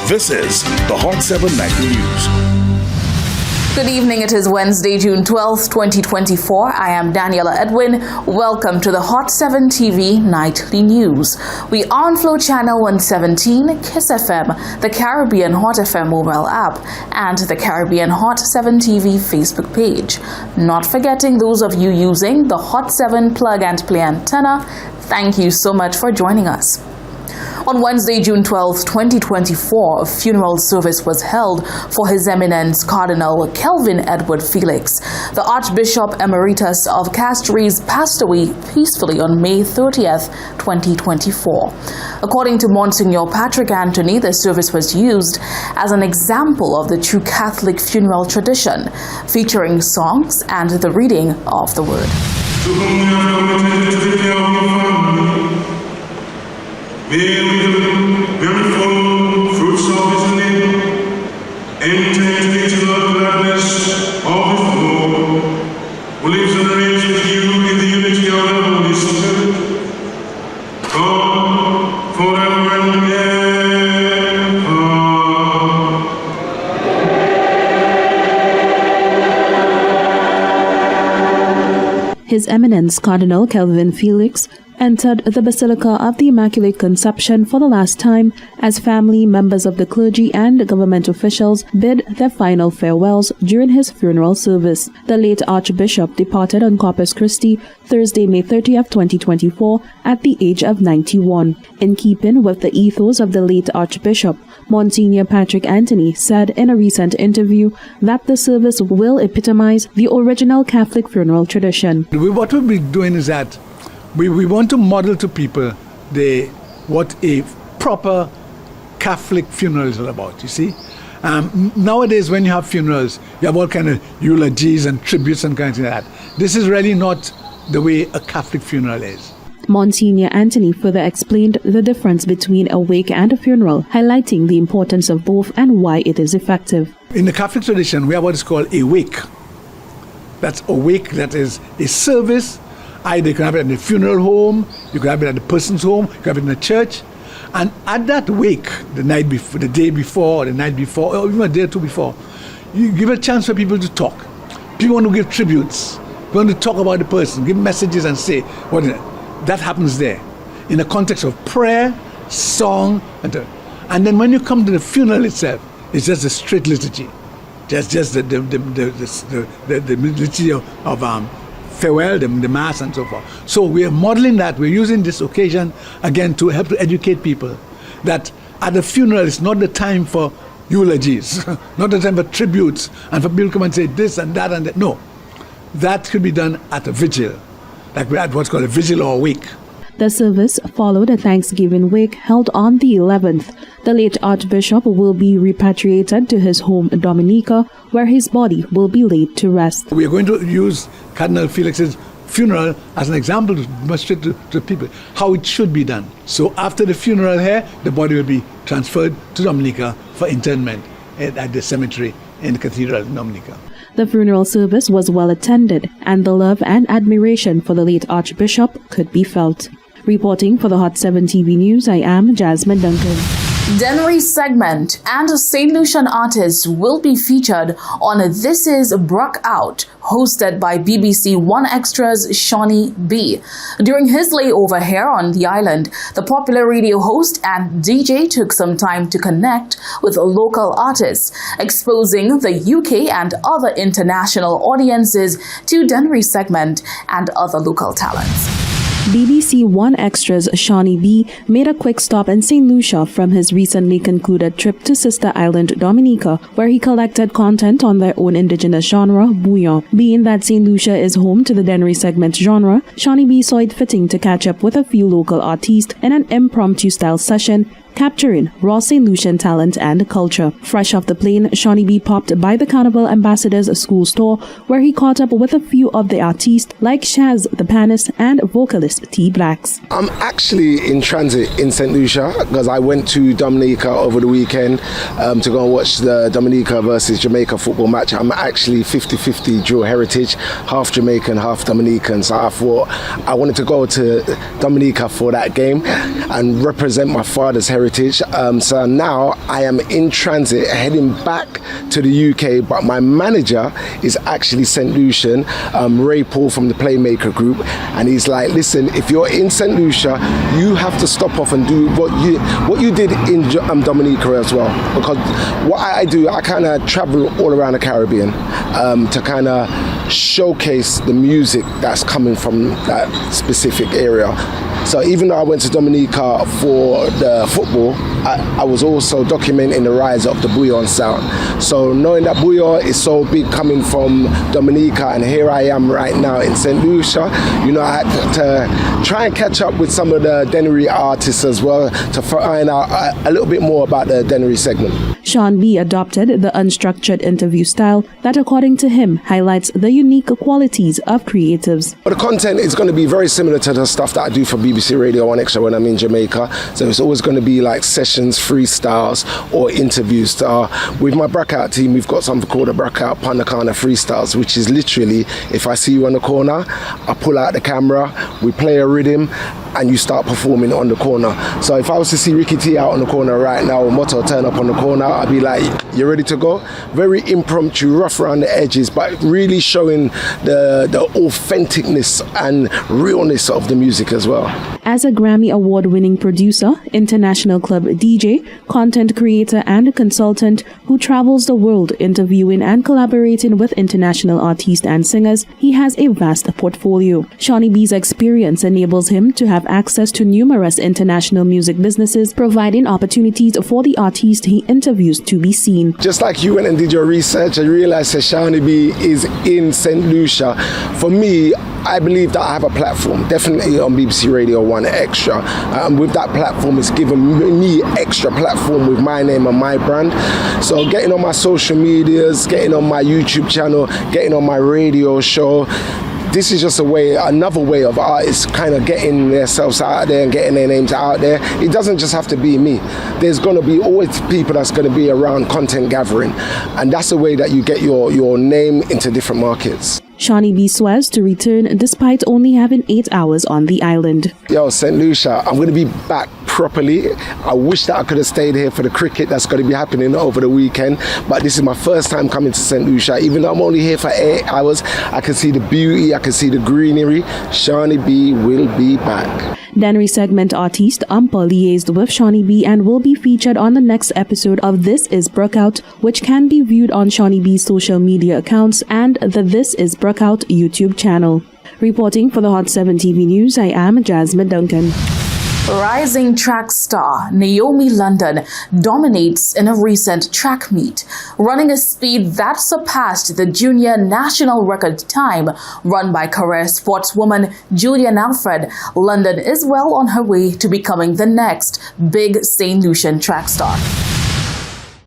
This is the Hot 7 Nightly News. Good evening. It is Wednesday, June 12th, 2024. I am Daniela Edwin. Welcome to the Hot 7 TV Nightly News. We are on Flow Channel 117, Kiss FM, the Caribbean Hot FM mobile app, and the Caribbean Hot 7 TV Facebook page. Not forgetting those of you using the Hot 7 plug and play antenna, thank you so much for joining us. On Wednesday, June 12, 2024, a funeral service was held for His Eminence Cardinal Kelvin Edward Felix. The Archbishop Emeritus of Castries passed away peacefully on May 30th, 2024. According to Monsignor Patrick Anthony, the service was used as an example of the true Catholic funeral tradition, featuring songs and the reading of the Word. To whom we have committed to the care of your family, may we very full fruits of His name enter into the eternal gladness of His Lord, who lives and reigns with you in the unity of the Holy Spirit, God, forever and ever. His Eminence Cardinal Kelvin Felix entered the Basilica of the Immaculate Conception for the last time as family, members of the clergy, and government officials bid their final farewells during his funeral service. The late Archbishop departed on Corpus Christi Thursday, May 30th, 2024, at the age of 91. In keeping with the ethos of the late Archbishop, Monsignor Patrick Anthony said in a recent interview that the service will epitomize the original Catholic funeral tradition. What we'll be doing is that we want to model to people what a proper Catholic funeral is all about, you see. Nowadays, when you have funerals, you have all kind of eulogies and tributes and kinds of that. This is really not the way a Catholic funeral is. Monsignor Anthony further explained the difference between a wake and a funeral, highlighting the importance of both and why it is effective. In the Catholic tradition, we have what is called a wake. That's a wake, that is a service. Either you can have it in the funeral home, you can have it at the person's home, you can have it in the church. And at that wake, the night before, the day before, or the night before, or even a day or two before, you give a chance for people to talk. People want to give tributes. People want to talk about the person, give messages and say what is it. That happens there in the context of prayer, song, and then when you come to the funeral itself, it's just a straight liturgy, just the liturgy of farewell, the mass and so forth. So we are modeling that. We're using this occasion again to help to educate people that at the funeral it's not the time for eulogies, not the time for tributes and for people to come and say this and that and that. No, that could be done at a vigil, like we had what's called a vigil or a wake. The service followed a Thanksgiving wake held on the 11th. The late Archbishop will be repatriated to his home Dominica, where his body will be laid to rest. We are going to use Cardinal Felix's funeral as an example to demonstrate to people how it should be done. So after the funeral here, the body will be transferred to Dominica for interment at the cemetery in the Cathedral of Dominica. The funeral service was well attended, and the love and admiration for the late Archbishop could be felt. Reporting for the Hot 7 TV News, I am Jasmine Duncan. Dennery segment and Saint Lucian artists will be featured on This Is Brock Out, hosted by BBC One Extra's Shawnee B. During his layover here on the island, the popular radio host and DJ took some time to connect with local artists, exposing the UK and other international audiences to Dennery segment and other local talents. BBC One Extra's Shawnee B made a quick stop in Saint Lucia from his recently concluded trip to sister island Dominica, where he collected content on their own indigenous genre, bouillon. Being that Saint Lucia is home to the Dennery segment genre, Shawnee B saw it fitting to catch up with a few local artists in an impromptu style session, capturing raw St. Lucian talent and culture. Fresh off the plane, Shawnee B popped by the Carnival Ambassador's school store, where he caught up with a few of the artists like Shaz the Panist and vocalist T Blacks. I'm actually in transit in St. Lucia because I went to Dominica over the weekend to go and watch the Dominica versus Jamaica football match. I'm actually 50-50 dual heritage, half Jamaican, half Dominican, so I thought I wanted to go to Dominica for that game and represent my father's heritage heritage. So now I am in transit heading back to the UK, but my manager is actually Saint Lucian, Ray Paul from the Playmaker Group, and he's like, listen, if you're in Saint Lucia, you have to stop off and do what you did in Dominica as well, because what I do, I kind of travel all around the Caribbean to kind of showcase the music that's coming from that specific area. So even though I went to Dominica for the football, I was also documenting the rise of the bouillon sound. So knowing that bouillon is so big coming from Dominica, and here I am right now in Saint Lucia, you know, I had to try and catch up with some of the Dennery artists as well to find out a little bit more about the Dennery segment. Sean B adopted the unstructured interview style that, according to him, highlights the unique qualities of creatives. But the content is going to be very similar to the stuff that I do for BBC Radio 1 Extra when I'm in Jamaica. So it's always going to be like sessions, freestyles, or interviews. With my Brackout team, we've got something called a Brackout Panacana Freestyles, which is literally, if I see you on the corner, I pull out the camera, we play a rhythm, and you start performing on the corner. So if I was to see Ricky T out on the corner right now, or Motto turn up on the corner, I'd be like, you ready to go? Very impromptu, rough around the edges, but really showing the authenticness and realness of the music as well. As a Grammy Award-winning producer, international club DJ, content creator and consultant who travels the world interviewing and collaborating with international artists and singers, he has a vast portfolio. Shawnee B's experience enables him to have access to numerous international music businesses, providing opportunities for the artist he interviews to be seen. Just like you went and did your research, I realized that Shawnee B is in Saint Lucia. For me, I believe that I have a platform, definitely on BBC Radio 1 Extra. And with that platform, it's given me extra platform with my name and my brand. So getting on my social medias, getting on my YouTube channel, getting on my radio show, this is just another way of artists kind of getting themselves out there and getting their names out there. It doesn't just have to be me. There's going to be always people that's going to be around content gathering. And that's the way that you get your name into different markets. Shawnee B swears to return despite only having 8 hours on the island. Yo, St. Lucia, I'm going to be back properly. I wish that I could have stayed here for the cricket that's going to be happening over the weekend, but this is my first time coming to St. Lucia. Even though I'm only here for 8 hours, I can see the beauty, I can see the greenery. Shawnee B will be back. Dennery segment artist Ampa liaised with Shawnee B and will be featured on the next episode of This Is Brookout, which can be viewed on Shawnee B's social media accounts and the This Is Brookout YouTube channel. Reporting for the Hot 7 TV News, I am Jasmine Duncan. Rising track star Naomi London dominates in a recent track meet, running a speed that surpassed the junior national record time run by career sportswoman Julian Alfred. London is well on her way to becoming the next big St. Lucian track star.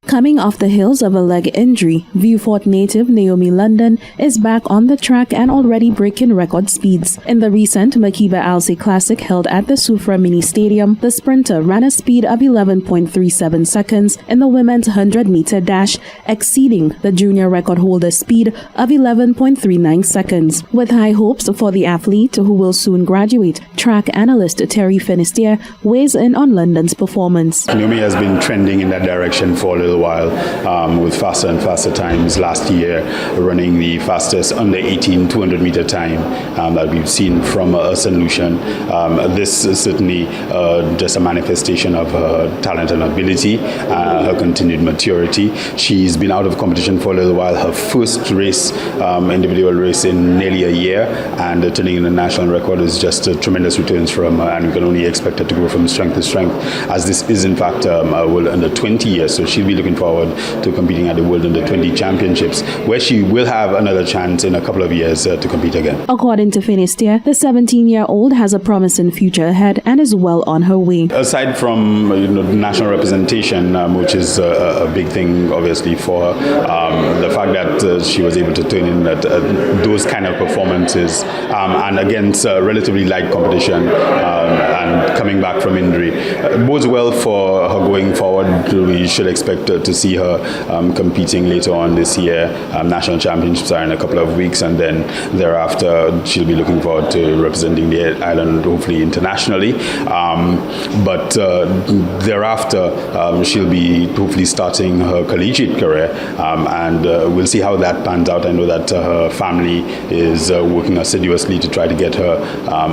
Coming off the heels of a leg injury, Vieux-Fort native Naomi London is back on the track and already breaking record speeds. In the recent Makiba Alce Classic held at the Sufra Mini Stadium, the sprinter ran a speed of 11.37 seconds in the women's 100-meter dash, exceeding the junior record holder's speed of 11.39 seconds. With high hopes for the athlete, who will soon graduate, track analyst Terry Finisterre weighs in on London's performance. Naomi has been trending in that direction for a little while, with faster and faster times. Last year, running the fastest under 18 200-meter time that we've seen from St. Lucian. This is certainly just a manifestation of her talent and ability, her continued maturity. She's been out of competition for a little while. Her first race, individual race in nearly a year, and turning in the national record is just tremendous returns from her, and we can only expect her to grow from strength to strength, as this is in fact a World Under 20 years, so she'll be looking forward to competing at the World Under 20 Championships, where she will have another chance in a couple of years to compete again. According to Finisterre, the 17-year-old has a promising future ahead and is well on her way. Aside from national representation, which is a big thing obviously for her, the fact that she was able to turn in those kind of performances and against relatively light competition and coming back from injury bodes well for her going forward. We should expect to see her competing later on this year. National championships are in a couple of weeks, and then thereafter she'll be looking forward to representing the island, hopefully internationally. But thereafter, she'll be hopefully starting her collegiate career, and we'll see how that pans out. I know that her family is working assiduously to try to get her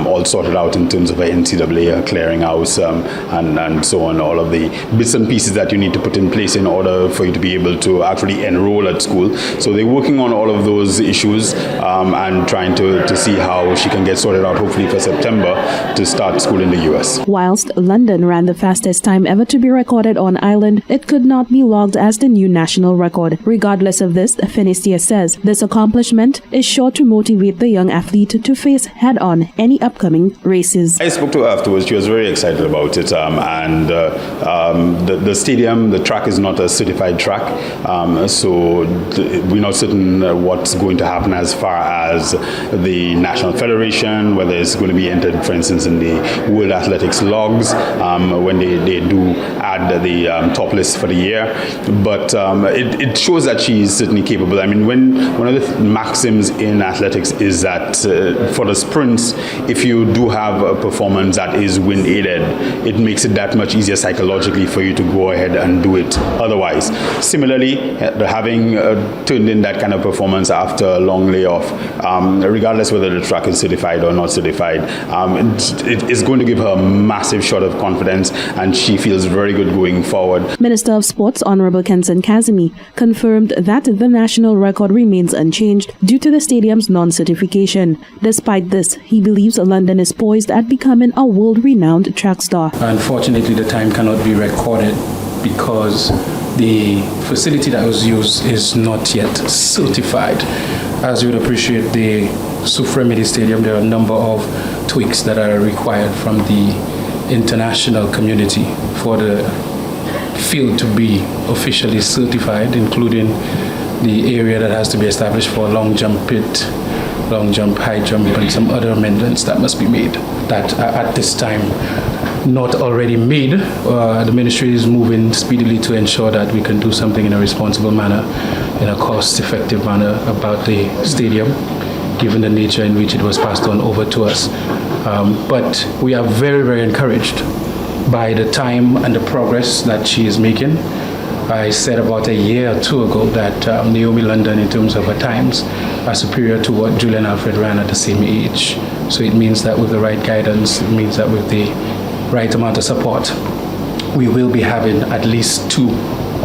all sorted out in terms of her NCAA, her clearinghouse, and so on, all of the bits and pieces that you need to put in place in order for you to be able to actually enroll at school. So they're working on all of those issues and trying to see how she can get sorted out, hopefully for September, to start school in the US. Whilst London ran the fastest time ever to be recorded on island, it could not be logged as the new national record. Regardless of this, Finisterre says this accomplishment is sure to motivate the young athlete to face head-on any upcoming races. I spoke to her afterwards. She was very excited about it, and the stadium, the track is not a certified track, so we're not certain what's going to happen as far as the National Federation, whether it's going to be entered, for instance, in the World Athletics logs when they do add the top list for the year. But it shows that she's certainly capable. I mean, one of the maxims in athletics is that for the sprints, if you do have a performance that is wind aided, it makes it that much easier psychologically for you to go ahead and do it otherwise. Similarly, having turned in that kind of performance after a long layoff, regardless whether the track is certified or not certified, it is going to give her a massive shot of confidence, and she feels very good going forward. Minister of Sports Honorable Kenson Kazimi confirmed that the national record remains unchanged due to the stadium's non-certification. Despite this, he believes London is poised at becoming a world-renowned track star. Unfortunately, the time cannot be recorded because the facility that was used is not yet certified. As you would appreciate, the Sufremidi Stadium, there are a number of tweaks that are required from the international community for the field to be officially certified, including the area that has to be established for long jump pit, long jump, high jump, and some other amendments that must be made that are at this time not already made. The ministry is moving speedily to ensure that we can do something in a responsible manner, in a cost-effective manner about the stadium, given the nature in which it was passed on over to us. But we are very, very encouraged by the time and the progress that she is making. I said about a year or two ago that Naomi London, in terms of her times, are superior to what Julian Alfred ran at the same age. So it means that with the right guidance, it means that with the right amount of support, we will be having at least 2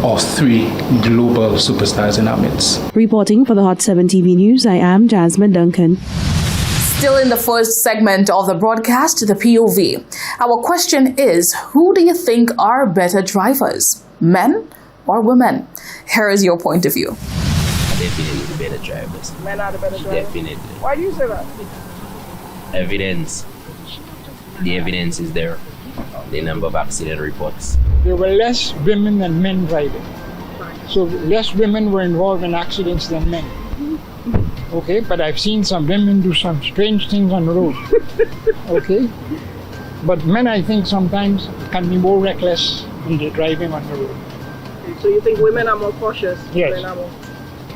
or 3 global superstars in our midst. Reporting for the Hot 7 TV News, I am Jasmine Duncan. Still in the first segment of the broadcast, the POV. Our question is, who do you think are better drivers, men or women? Here is your point of view. Definitely the better drivers. Men are the better drivers? Definitely. Why do you say that? Evidence. The evidence is there. The number of accident reports. There were less women than men driving. So less women were involved in accidents than men. Okay, but I've seen some women do some strange things on the road. Okay? But men, I think, sometimes can be more reckless in their driving on the road. So you think women are more cautious? Yes. Men are more.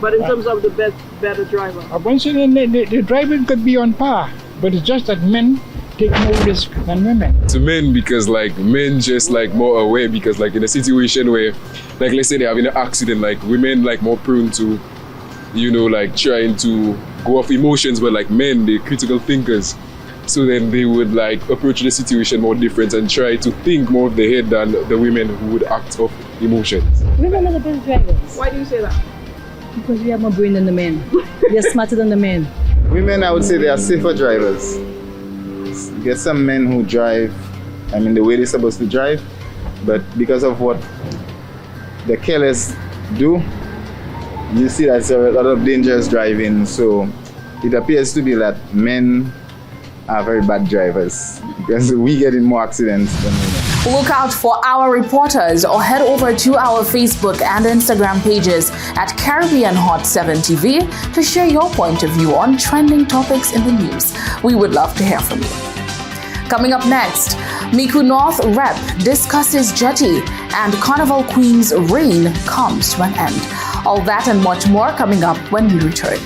But in terms of the better driver? I won't say the driving could be on par, but it's just that men take more risk than women. To men, because like men just like more aware, because like in a situation where, like let's say they're having an accident, like women like more prone to, you know, like trying to go off emotions, but like men, they're critical thinkers. So then they would like approach the situation more different and try to think more of the head than the women who would act off emotions. Women are the best drivers. Why do you say that? Because we have more brain than the men. We are smarter than the men. Women, I would say they are safer drivers. You get some men who drive, I mean the way they're supposed to drive, but because of what the careless do, you see that's a lot of dangerous driving. So it appears to be that men are very bad drivers because we get in more accidents than women. Look out for our reporters or head over to our Facebook and Instagram pages at Caribbean Hot 7 TV to share your point of view on trending topics in the news. We would love to hear from you. Coming up next, Miku North Rep discusses jetty and Carnival Queen's reign comes to an end. All that and much more coming up when we return.